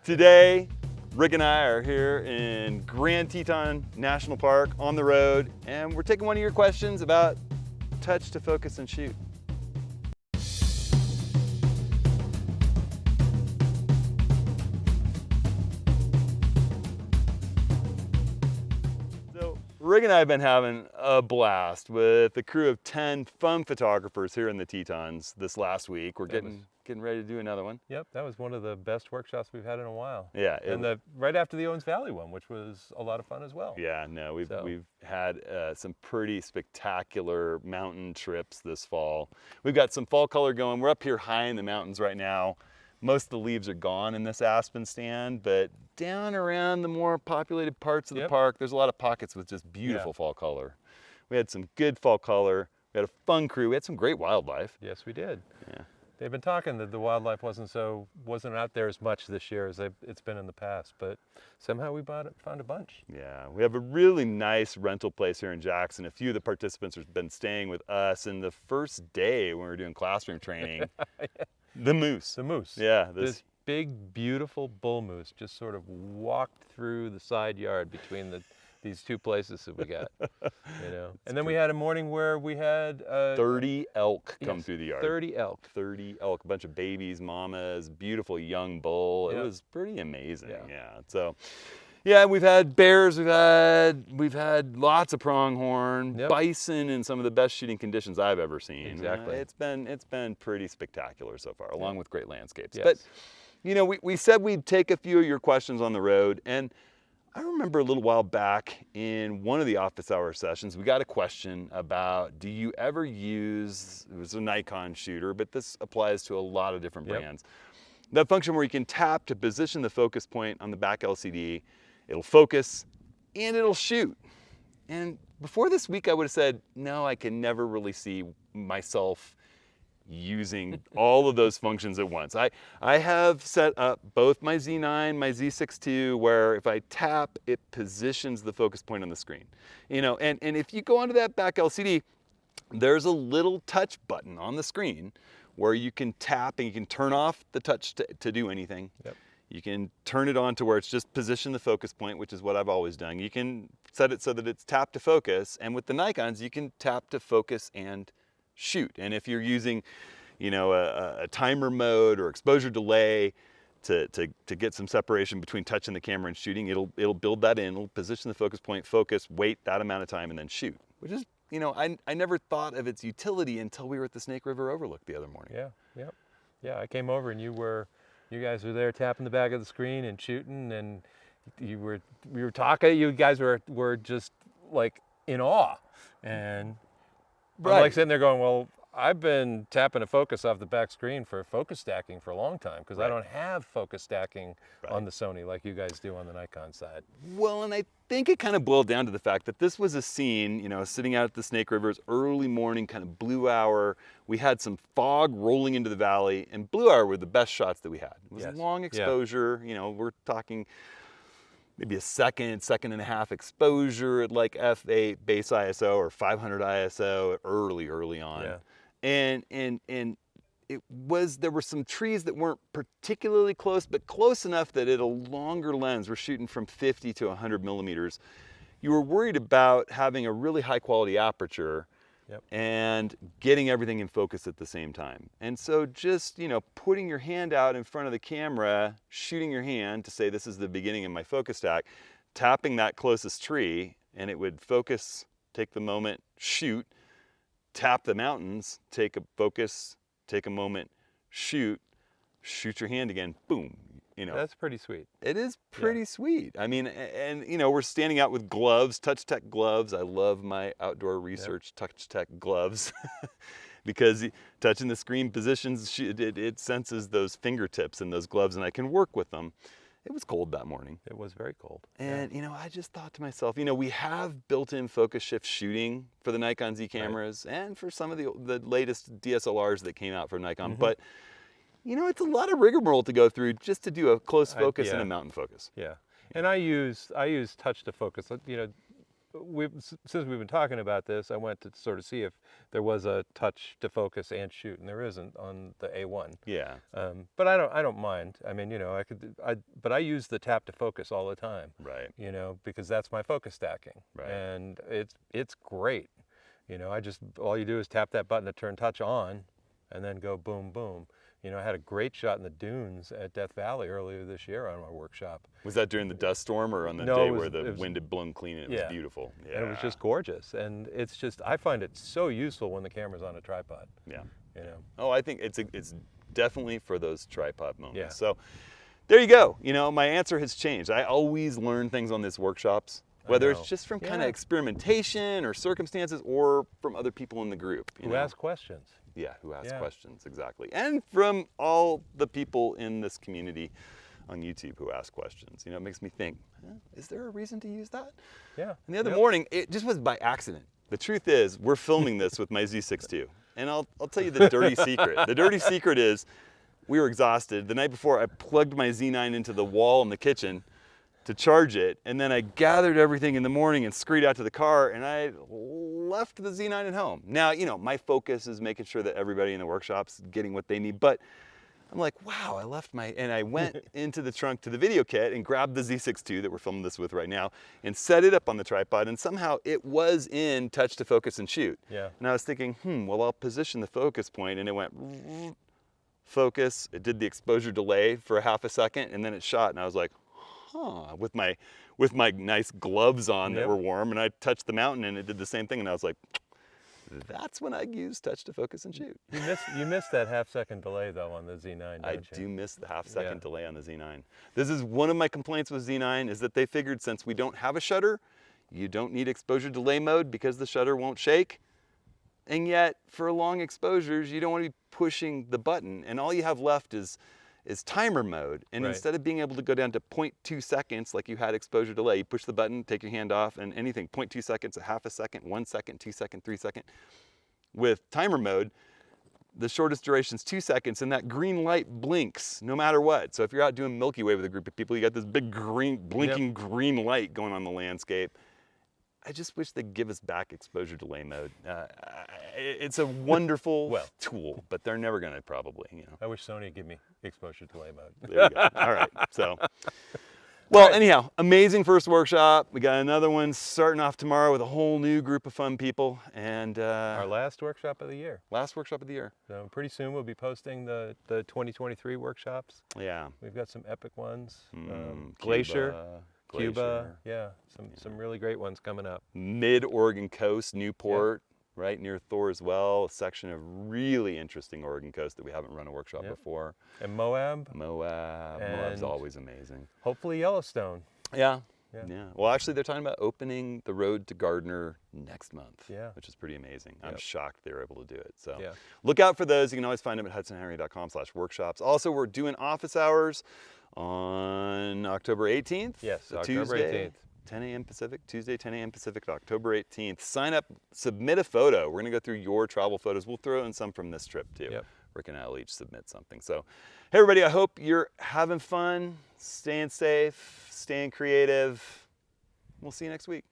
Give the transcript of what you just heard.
Today, Rick and I are here in Grand Teton National Park on the road, and we're taking one of your questions about touch to focus and shoot. So Rick and I have been having a blast with a crew of 10 fun photographers here in the Tetons this last week. We're getting ready to do another one. Yep, that was one of the best workshops we've had in a while. Yeah. And right after the Owens Valley one, which was a lot of fun as well. Yeah, no, we've had some pretty spectacular mountain trips this fall. We've got some fall color going. We're up here high in the mountains right now. Most of the leaves are gone in this aspen stand, but down around the more populated parts of the park, there's a lot of pockets with just beautiful fall color. We had some good fall color. We had a fun crew. We had some great wildlife. Yes, we did. Yeah. They've been talking that the wildlife wasn't out there as much this year as it's been in the past, but somehow we found a bunch. Yeah, we have a really nice rental place here in Jackson. A few of the participants have been staying with us, and the first day when we were doing classroom training, the moose. The moose. Yeah. This big, beautiful bull moose just sort of walked through the side yard between these two places that we got, And then we had a morning where we had 30 elk come through the yard. 30 elk. 30 elk, a bunch of babies, mamas, beautiful young bull. It was pretty amazing. Yeah. So, yeah, we've had bears. We've had lots of pronghorn, bison in some of the best shooting conditions I've ever seen. Exactly. It's been pretty spectacular so far, along with great landscapes. Yes. But we said we'd take a few of your questions on the road, and I remember a little while back in one of the office hour sessions, we got a question about, do you ever use, it was a Nikon shooter, but this applies to a lot of different brands, that function where you can tap to position the focus point on the back LCD, it'll focus, and it'll shoot. And before this week, I would have said, no, I can never really see myself using all of those functions at once. I have set up both my Z9, my Z6 II, where if I tap, it positions the focus point on the screen. And if you go onto that back LCD, there's a little touch button on the screen where you can tap and you can turn off the touch to do anything. You can turn it on to where it's just position the focus point, which is what I've always done. You can set it so that it's tap to focus, and with the Nikons, you can tap to focus and shoot. And if you're using, a timer mode or exposure delay to get some separation between touching the camera and shooting, it'll build that in. It'll position the focus point, focus, wait that amount of time, and then shoot. Which is, I never thought of its utility until we were at the Snake River Overlook the other morning. Yeah. I came over and you guys were there tapping the back of the screen and shooting, and we were talking. You guys were just like in awe, and I'm like sitting there going, well, I've been tapping a focus off the back screen for focus stacking for a long time, because I don't have focus stacking on the Sony like you guys do on the Nikon side. Well, and I think it kind of boiled down to the fact that this was a scene, sitting out at the Snake River's early morning, kind of blue hour. We had some fog rolling into the valley, and blue hour were the best shots that we had. It was long exposure, we're talking maybe a second and a half exposure at like f8 base ISO or 500 ISO early on. And there were some trees that weren't particularly close, but close enough that at a longer lens, we're shooting from 50 to 100 millimeters. You were worried about having a really high quality aperture and getting everything in focus at the same time. And so just, putting your hand out in front of the camera, shooting your hand to say this is the beginning of my focus stack, tapping that closest tree, and it would focus, take the moment, shoot, tap the mountains, take a focus, take a moment, shoot your hand again, boom. That's pretty sweet. It is pretty sweet. I mean, and we're standing out with gloves, Touch Tech gloves. I love my outdoor research Touch Tech gloves because touching the screen positions, it senses those fingertips in those gloves, and I can work with them. It was cold that morning. It was very cold. And, I just thought to myself, we have built-in focus shift shooting for the Nikon Z cameras and for some of the latest DSLRs that came out from Nikon, but it's a lot of rigmarole to go through just to do a close focus and a mountain focus. And I use touch to focus. since we've been talking about this, I went to sort of see if there was a touch to focus and shoot, and there isn't on the A1. Yeah. But I don't mind. I mean, you know, but I use the tap to focus all the time. Right. You know, because that's my focus stacking. Right. And it's great. You know, all you do is tap that button to turn touch on, and then go boom, boom. You know, I had a great shot in the dunes at Death Valley earlier this year on my workshop. Was that during the dust storm or on the No, day it was- where the it was- wind had blown clean and it Yeah. was beautiful? Yeah. And it was just gorgeous. And it's just, I find it so useful when the camera's on a tripod. Yeah. You know. Oh, I think it's definitely for those tripod moments. Yeah. So there you go. You know, my answer has changed. I always learn things on these workshops, whether know. it's just from kind Yeah. of experimentation or circumstances or from other people in the group. You Who know? ask questions. Yeah, who ask Yeah. questions, exactly. And from all the people in this community on YouTube who ask questions. You know, it makes me think, is there a reason to use that? Yeah. And the other Yep. morning, it just was by accident. The truth is, we're filming this with my Z6 II. And I'll tell you the dirty secret. The dirty secret is, we were exhausted. The night before, I plugged my Z9 into the wall in the kitchen to charge it, and then I gathered everything in the morning and scurried out to the car, and I left the Z9 at home. Now, you know, my focus is making sure that everybody in the workshop's getting what they need, but I'm like, wow, I left and I went into the trunk to the video kit and grabbed the Z6 II that we're filming this with right now and set it up on the tripod, and somehow it was in touch to focus and shoot. Yeah. And I was thinking, well, I'll position the focus point, and it went focus. It did the exposure delay for a half a second, and then it shot, and I was like, with my nice gloves on that Yep. were warm, and I touched the mountain and it did the same thing, and I was like, that's when I use touch to focus and shoot. You missed that half-second delay, though, on the Z9, don't I you? do miss the half-second Yeah. delay on the Z9. This is one of my complaints with Z9, is that they figured since we don't have a shutter, you don't need exposure delay mode because the shutter won't shake. And yet, for long exposures, you don't want to be pushing the button, and all you have left is timer mode. And Right. instead of being able to go down to 0.2 seconds like you had exposure delay, you push the button, take your hand off, and anything 0.2 seconds, a half a second, 1 second, 2 second, 3 second. With timer mode, the shortest duration is 2 seconds, and that green light blinks no matter what. So if you're out doing Milky Way with a group of people, you got this big green, blinking green light going on the landscape. I just wish they'd give us back exposure delay mode. It's a wonderful tool, but they're never gonna probably, you know. I wish Sony would give me exposure delay mode. There you go. All right, so. Well, anyhow, amazing first workshop. We got another one starting off tomorrow with a whole new group of fun people. And Our last workshop of the year. last workshop of the year. So pretty soon we'll be posting the 2023 workshops. Yeah. We've got some epic ones. Cuba, Glacier, Glacier. Cuba, yeah, some really great ones coming up. Mid-Oregon coast, Newport, right near Thor as well. A section of really interesting Oregon coast that we haven't run a workshop before. And Moab's Moab's And- always amazing. hopefully Yellowstone. Yeah. Yeah. Yeah. Well, actually, they're talking about opening the road to Gardner next month. Yeah. Which is pretty amazing. I'm Yep. shocked they were able to do it. So Yeah. look out for those. You can always find them at hudsonhenry.com/workshops. Also, we're doing office hours on October 18th. Yes, a October Tuesday, 18th. 10 a.m. Pacific, Tuesday, 10 a.m. Pacific, October 18th. Sign up, submit a photo. We're going to go through your travel photos. We'll throw in some from this trip too. Yep. Rick and I will each submit something. So, hey, everybody, I hope you're having fun, staying safe, staying creative. We'll see you next week.